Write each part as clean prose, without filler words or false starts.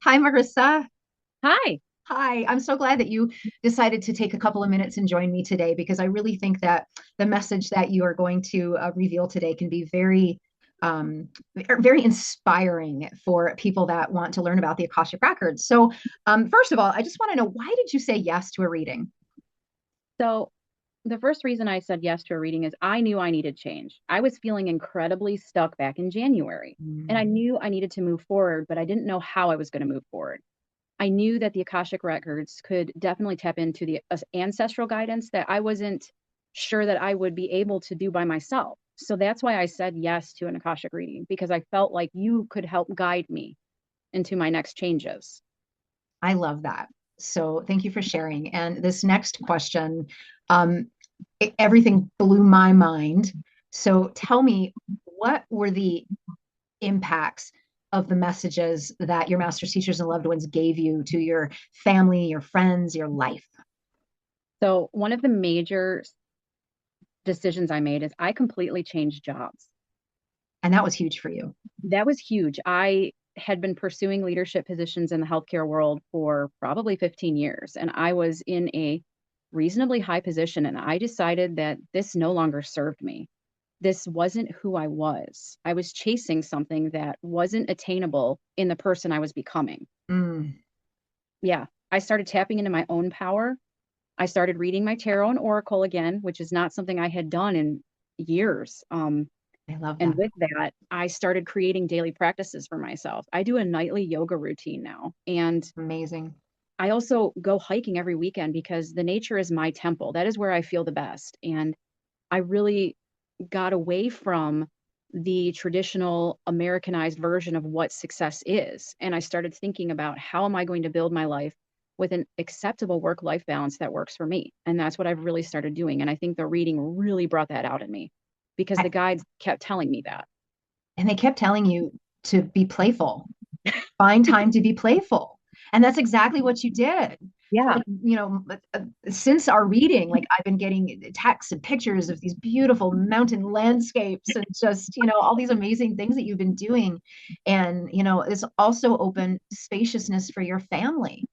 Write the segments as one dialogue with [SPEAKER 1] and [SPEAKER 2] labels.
[SPEAKER 1] Hi, Marissa.
[SPEAKER 2] Hi.
[SPEAKER 1] Hi. I'm so glad that you decided to take a couple of minutes and join me today because I really think that the message that you are going to reveal today can be um, very inspiring for people that want to learn about the Akashic Records. So, first of all, I just want to know, why did you say yes to a reading?
[SPEAKER 2] So, the first reason I said yes to a reading is I knew I needed change. I was feeling incredibly stuck back in January, and I
[SPEAKER 1] Mm.
[SPEAKER 2] knew I needed to move forward, but I didn't know how I was going to move forward. I knew that the Akashic Records could definitely tap into the ancestral guidance that I wasn't sure that I would be able to do by myself. So that's why I said yes to an Akashic reading because I felt like you could help guide me into my next changes.
[SPEAKER 1] I love that. So, thank you for sharing. And this next question, um, everything blew my mind. So, tell me, what were the impacts of the messages that your master's teachers and loved ones gave you to your family, your friends, your life?
[SPEAKER 2] So, one of the major decisions I made is I completely changed jobs.
[SPEAKER 1] And that was huge for you.
[SPEAKER 2] That was huge. I had been pursuing leadership positions in the healthcare world for probably 15 years, and I was in a reasonably high position. And I decided that this no longer served me. This wasn't who I was. I was chasing something that wasn't attainable in the person I was becoming.
[SPEAKER 1] Mm,
[SPEAKER 2] Yeah, I started tapping into my own power. I started reading my tarot and oracle again, which is not something I had done in years.
[SPEAKER 1] I love
[SPEAKER 2] And
[SPEAKER 1] that.
[SPEAKER 2] with that, I started creating daily practices for myself. I do a nightly yoga routine now. And
[SPEAKER 1] Amazing.
[SPEAKER 2] I also go hiking every weekend because the nature is my temple. That is where I feel the best. And I really got away from the traditional Americanized version of what success is. And I started thinking about how am I going to build my life with an acceptable work life balance that works for me. And that's what I've really started doing. And I think the reading really brought that out in me because the
[SPEAKER 1] I,
[SPEAKER 2] guides kept telling me that.
[SPEAKER 1] and they kept telling you to be playful, find time to be playful. And that's exactly what you did.
[SPEAKER 2] Yeah.
[SPEAKER 1] Like, since our reading, like I've been getting texts and pictures of these beautiful mountain landscapes and just, all these amazing things that you've been doing. And, it's also open spaciousness for your family,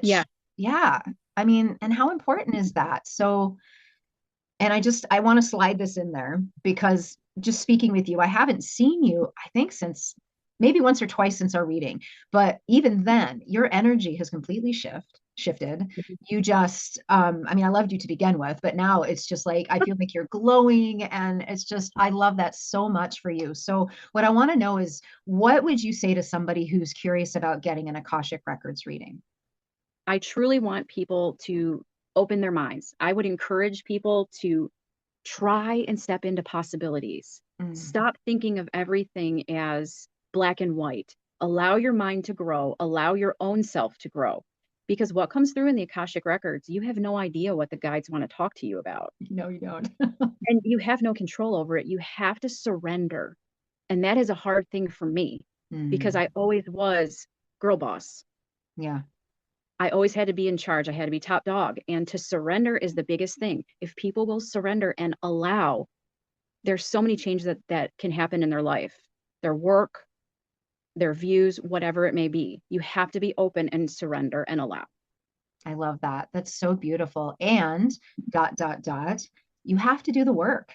[SPEAKER 2] Yeah.
[SPEAKER 1] which, yeah, I mean, and how important is that? So, and I want to slide this in there because just speaking with you, I haven't seen you, I think, since maybe once or twice since our reading. But even then, your energy has completely shifted. You just, I mean, I loved you to begin with, but now it's just like I feel like you're glowing, and it's just, I love that so much for you. So, what I want to know is, what would you say to somebody who's curious about getting an Akashic Records reading?
[SPEAKER 2] I truly want people to open their minds. I would encourage people to try and step into possibilities.
[SPEAKER 1] Mm,
[SPEAKER 2] Stop thinking of everything as black and white. Allow your mind to grow, allow your own self to grow. Because what comes through in the Akashic Records, you have no idea what the guides want to talk to you about.
[SPEAKER 1] no, you don't.
[SPEAKER 2] And you have no control over it. You have to surrender. And that is a hard thing for me because
[SPEAKER 1] Mm,
[SPEAKER 2] I always was girl boss.
[SPEAKER 1] yeah,
[SPEAKER 2] I always had to be in charge. I had to be top dog. And to surrender is the biggest thing. If people will surrender and allow, there's so many changes that can happen in their life, their work, their views, whatever it may be. You have to be open and surrender and allow.
[SPEAKER 1] I love that. That's so beautiful. And dot, dot, dot, you have to do the work.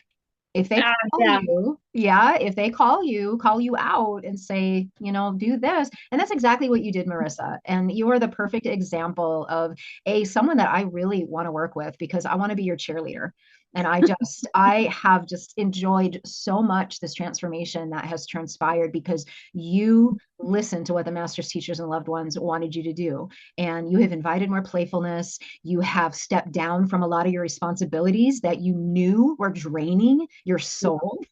[SPEAKER 1] If they
[SPEAKER 2] Ah,
[SPEAKER 1] call
[SPEAKER 2] yeah.
[SPEAKER 1] you, yeah, if they call you out and say, do this. And that's exactly what you did, Marissa. And you are the perfect example of someone that I really want to work with because I want to be your cheerleader. And I have just enjoyed so much this transformation that has transpired because you listened to what the master's teachers and loved ones wanted you to do. And you have invited more playfulness. You have stepped down from a lot of your responsibilities that you knew were draining your soul,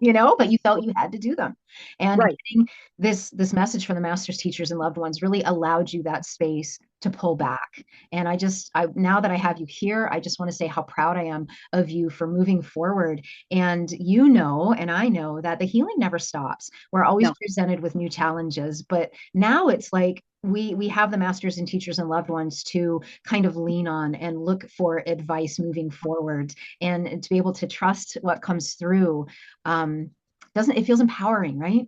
[SPEAKER 1] but you felt you had to do them. And
[SPEAKER 2] Right.
[SPEAKER 1] getting this message from the master's teachers and loved ones really allowed you that space to pull back. And I now that I have you here, I just want to say how proud I am of you for moving forward. And and I know that the healing never stops. We're always
[SPEAKER 2] No.
[SPEAKER 1] presented with new challenges, but now it's like we have the masters and teachers and loved ones to kind of lean on and look for advice moving forward, and to be able to trust what comes through. Doesn't it feels empowering, right?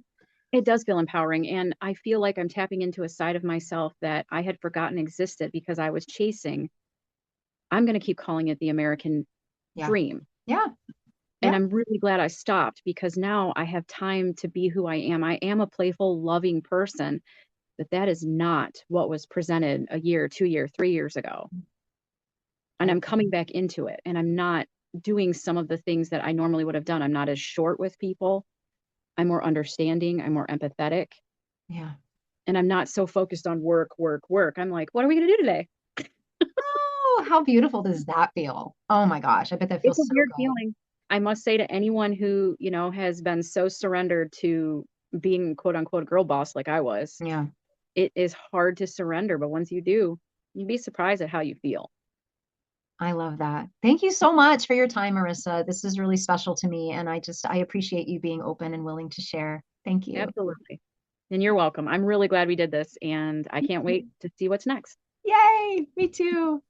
[SPEAKER 2] It does feel empowering. And I feel like I'm tapping into a side of myself that I had forgotten existed because I was chasing, I'm going to keep calling it the American
[SPEAKER 1] Yeah.
[SPEAKER 2] dream.
[SPEAKER 1] Yeah.
[SPEAKER 2] And
[SPEAKER 1] Yeah.
[SPEAKER 2] I'm really glad I stopped because now I have time to be who I am. I am a playful, loving person, but that is not what was presented a year, 2 year, 3 years ago. And
[SPEAKER 1] I,
[SPEAKER 2] I'm coming back into it and I'm not doing some of the things that I normally would have done. I'm not as short with people. I'm more understanding. I'm more empathetic.
[SPEAKER 1] yeah.
[SPEAKER 2] And I'm not so focused on work, work, work. I'm like, what are we going to do today?
[SPEAKER 1] Oh, how beautiful does that feel? Oh my gosh, I bet that
[SPEAKER 2] It's
[SPEAKER 1] feels
[SPEAKER 2] a
[SPEAKER 1] so
[SPEAKER 2] weird
[SPEAKER 1] good.
[SPEAKER 2] feeling. I must say to anyone who, has been so surrendered to being quote unquote girl boss like I was,
[SPEAKER 1] Yeah.
[SPEAKER 2] it is hard to surrender. But once you do, you'd be surprised at how you feel.
[SPEAKER 1] I love that. Thank you so much for your time, Marissa. This is really special to me, and I appreciate you being open and willing to share. Thank you.
[SPEAKER 2] Absolutely. And you're welcome. I'm really glad we did this, and I can't wait to see what's next.
[SPEAKER 1] Yay, me too.